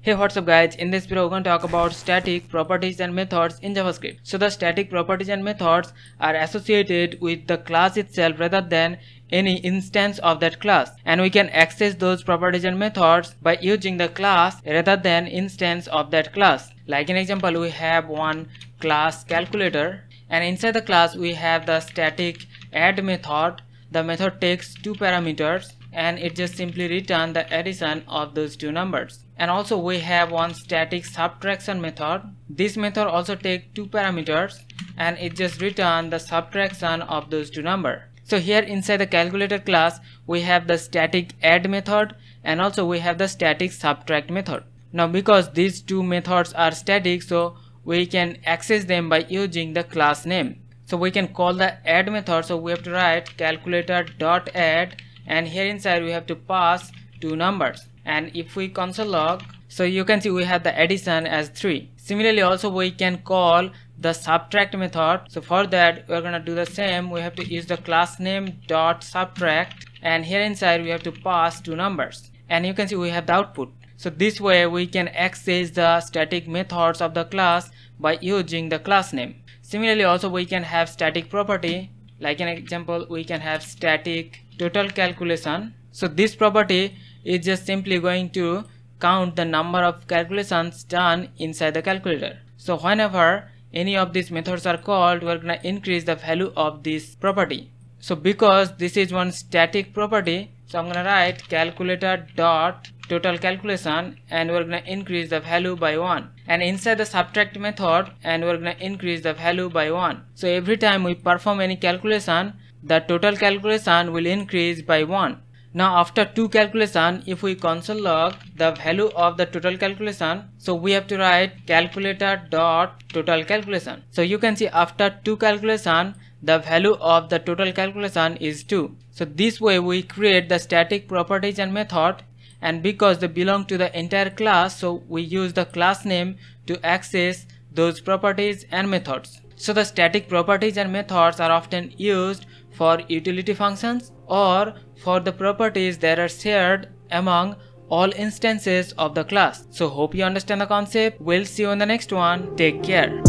Hey, what's up guys, in this video we're going to talk about static properties and methods in JavaScript. So the static properties and methods are associated with the class itself rather than any instance of that class, and we can access those properties and methods by using the class rather than instance of that class. Like in example, we have one class calculator, and inside the class we have the static add method. The method takes two parameters and it just simply return the addition of those two numbers. And also we have one static subtraction method. This method also takes two parameters and it just return the subtraction of those two numbers. So here inside the calculator class we have the static add method and also we have the static subtract method. Now because these two methods are static, so we can access them by using the class name. So we can call the add method, so we have to write calculator.add, and here inside we have to pass two numbers. And if we console log, so you can see we have the addition as 3. Similarly also we can call the subtract method. So for that we're gonna do the same. We have to use the class name dot subtract, and here inside we have to pass two numbers, and you can see we have the output. So this way we can access the static methods of the class by using the class name. Similarly also we can have static property. Like an example, we can have static total calculation. So this property is just simply going to count the number of calculations done inside the calculator. So whenever any of these methods are called, we're going to increase the value of this property. So because this is one static property, so I'm going to write calculator dot total calculation, and we're going to increase the value by 1, and inside the subtract method, and we're going to increase the value by 1. So every time we perform any calculation, the total calculation will increase by 1. Now after two calculation, if we console log the value of the total calculation, so we have to write calculator dot total calculation. So you can see after two calculation, the value of the total calculation is 2. So this way we create the static properties and method, and because they belong to the entire class, so we use the class name to access those properties and methods. So the static properties and methods are often used for utility functions or for the properties that are shared among all instances of the class. So hope you understand the concept. We'll see you in the next one. Take care.